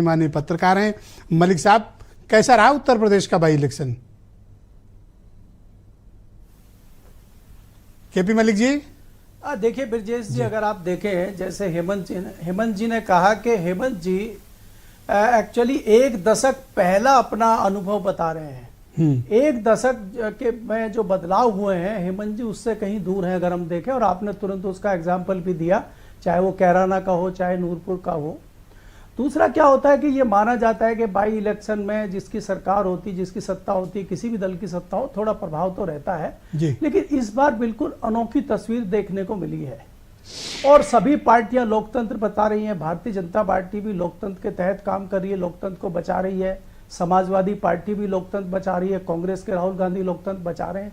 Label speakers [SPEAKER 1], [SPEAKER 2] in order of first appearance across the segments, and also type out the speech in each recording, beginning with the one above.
[SPEAKER 1] माननीय पत्रकार हैं मलिक साहब, कैसा रहा उत्तर प्रदेश का by election? KP Malik ji.
[SPEAKER 2] देखिए ब्रजेश जी, अगर आप देखें जैसे हेमंत जी ने कहा कि हेमंत जी एक्चुअली एक दशक पहला अपना अनुभव बता रहे हैं। एक दशक के में जो बदलाव हुए हैं हेमंत जी उससे कहीं दूर हैं अगर हम देखें, और आपने तुरंत उसका एग्जाम्पल भी दिया, चाहे वो कैराना का हो चाहे नूरपुर का हो। दूसरा क्या होता है कि ये माना जाता है कि बाई इलेक्शन में जिसकी सरकार होती, जिसकी सत्ता होती, किसी भी दल की सत्ता हो, थोड़ा प्रभाव तो रहता है, लेकिन इस बार बिल्कुल अनोखी तस्वीर देखने को मिली है और सभी पार्टियां लोकतंत्र बता रही हैं। भारतीय जनता पार्टी भी लोकतंत्र के तहत काम कर रही है, लोकतंत्र को बचा रही है। समाजवादी पार्टी भी लोकतंत्र बचा रही है, कांग्रेस के राहुल गांधी लोकतंत्र बचा रहे हैं।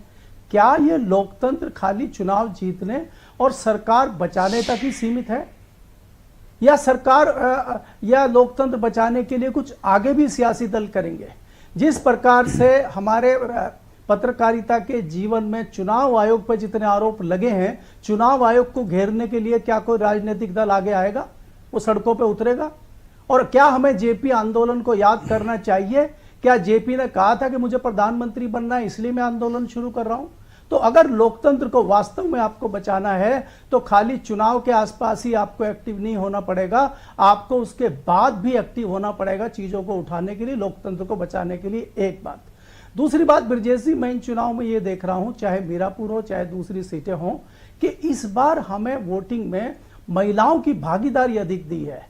[SPEAKER 2] क्या ये लोकतंत्र खाली चुनाव जीतने और सरकार बचाने तक ही सीमित है, या सरकार या लोकतंत्र बचाने के लिए कुछ आगे भी सियासी दल करेंगे? जिस प्रकार से हमारे पत्रकारिता के जीवन में चुनाव आयोग पर जितने आरोप लगे हैं, चुनाव आयोग को घेरने के लिए क्या कोई राजनीतिक दल आगे आएगा, वो सड़कों पे उतरेगा? और क्या हमें जेपी आंदोलन को याद करना चाहिए? क्या जेपी ने कहा था कि मुझे प्रधानमंत्री बनना है इसलिए मैं आंदोलन शुरू कर रहा हूं? तो अगर लोकतंत्र को वास्तव में आपको बचाना है तो खाली चुनाव के आसपास ही आपको एक्टिव नहीं होना पड़ेगा, आपको उसके बाद भी एक्टिव होना पड़ेगा चीजों को उठाने के लिए, लोकतंत्र को बचाने के लिए। एक बात। दूसरी बात ब्रजेश जी, मैं इन चुनाव में ये देख रहा हूं, चाहे मीरापुर हो चाहे दूसरी सीटें हों, कि इस बार हमें वोटिंग में महिलाओं की भागीदारी अधिक दी है।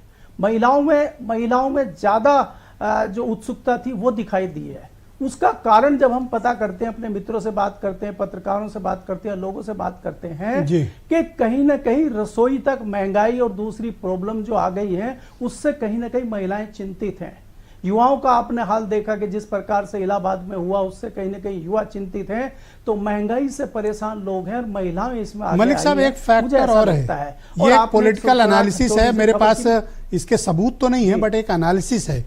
[SPEAKER 2] महिलाओं में ज्यादा जो उत्सुकता थी वो दिखाई दी है। उसका कारण जब हम पता करते हैं, अपने मित्रों से बात करते हैं, पत्रकारों से बात करते हैं, लोगों से बात करते हैं कि कहीं ना कहीं रसोई तक महंगाई और दूसरी प्रॉब्लम जो आ गई है उससे कहीं ना कहीं महिलाएं चिंतित हैं। युवाओं का आपने हाल देखा कि जिस प्रकार से इलाहाबाद में हुआ, उससे कहीं ना कहीं युवा चिंतित हैं। तो महंगाई से परेशान लोग हैं और महिलाएं इसमें आगे
[SPEAKER 1] मलिक साहब, एक फैक्टर और है, ये एक पॉलिटिकल एनालिसिस है, मेरे पास इसके सबूत तो नहीं है बट एक एनालिसिस है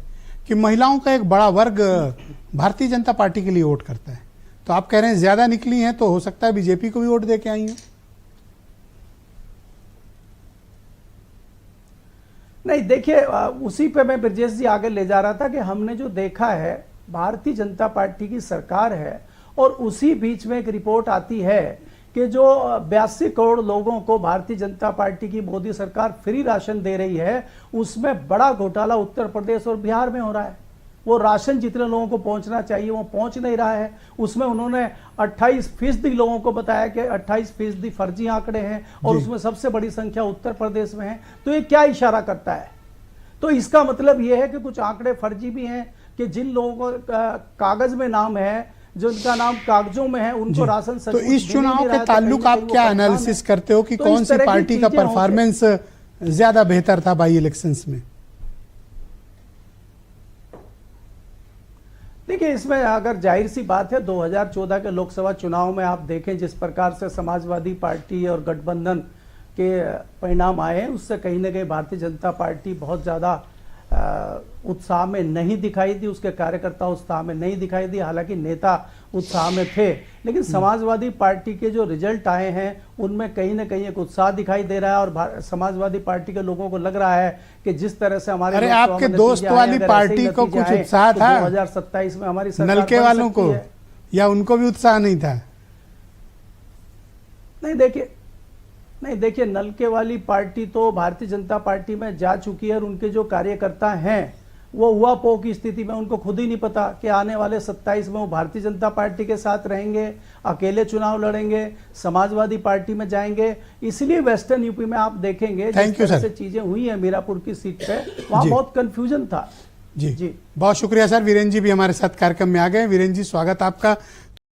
[SPEAKER 1] कि महिलाओं का एक बड़ा वर्ग भारतीय जनता पार्टी के लिए वोट करता है। तो आप कह रहे हैं ज्यादा निकली हैं, तो हो सकता है बीजेपी को भी वोट देके आई हैं।
[SPEAKER 2] नहीं, देखिए उसी पे मैं ब्रजेश जी आगे ले जा रहा था कि हमने जो देखा है भारतीय जनता पार्टी की सरकार है और उसी बीच में एक रिपोर्ट आती है कि जो 82 करोड़ लोगों को भारतीय जनता पार्टी की मोदी सरकार फ्री राशन दे रही है, उसमें बड़ा घोटाला उत्तर प्रदेश और बिहार में हो रहा है। वो राशन जितने लोगों को पहुंचना चाहिए वो पहुंच नहीं रहा है। उसमें उन्होंने 28% लोगों को बताया कि 28% फर्जी आंकड़े हैं और उसमें सबसे बड़ी संख्या उत्तर प्रदेश में है। तो ये क्या इशारा करता है? तो इसका मतलब ये है कि कुछ आंकड़े फर्जी भी हैं, कि जिन लोगों को कागज में नाम है, जिनका नाम कागजों में है, उनको राशन।
[SPEAKER 1] तो इस चुनाव के ताल्लुक आप क्या एनालिसिस करते हो कि कौन सी पार्टी का परफॉर्मेंस ज्यादा बेहतर था बाई इलेक्शंस में?
[SPEAKER 2] देखिए, इसमें अगर जाहिर सी बात है 2014 के लोकसभा चुनाव में आप देखें जिस प्रकार से समाजवादी पार्टी और गठबंधन के परिणाम आए हैं, उससे कहीं ना कहीं भारतीय जनता पार्टी बहुत ज़्यादा उत्साह में नहीं दिखाई दी, उसके कार्यकर्ता उत्साह में नहीं दिखाई दी। हालांकि नेता उत्साह में थे, लेकिन समाजवादी पार्टी के जो रिजल्ट आए हैं उनमें कहीं ना कहीं एक उत्साह दिखाई दे रहा है और समाजवादी पार्टी के लोगों को लग रहा है कि जिस तरह से हमारे
[SPEAKER 1] अरे आपके दोस्त वाली पार्टी को कुछ उत्साह था
[SPEAKER 2] 2027 में हमारी सरकार
[SPEAKER 1] नलके वालों को, या उनको भी उत्साह नहीं था?
[SPEAKER 2] नहीं देखिए, नलके वाली पार्टी तो भारतीय जनता पार्टी में जा चुकी है और उनके जो कार्यकर्ता हैं वो हुआ पो की स्थिति में, उनको खुद ही नहीं पता कि आने वाले 27 में वो भारतीय जनता पार्टी के साथ रहेंगे, अकेले चुनाव लड़ेंगे, समाजवादी पार्टी में जाएंगे। इसलिए वेस्टर्न यूपी में आप देखेंगे जिस तरह से चीजें हुई है मीरापुर की सीट पे, वहां बहुत कंफ्यूजन था।
[SPEAKER 1] जी बहुत शुक्रिया सर। वीरेंद्र जी भी हमारे साथ कार्यक्रम में आ गए। वीरेंद्र जी, स्वागत आपका।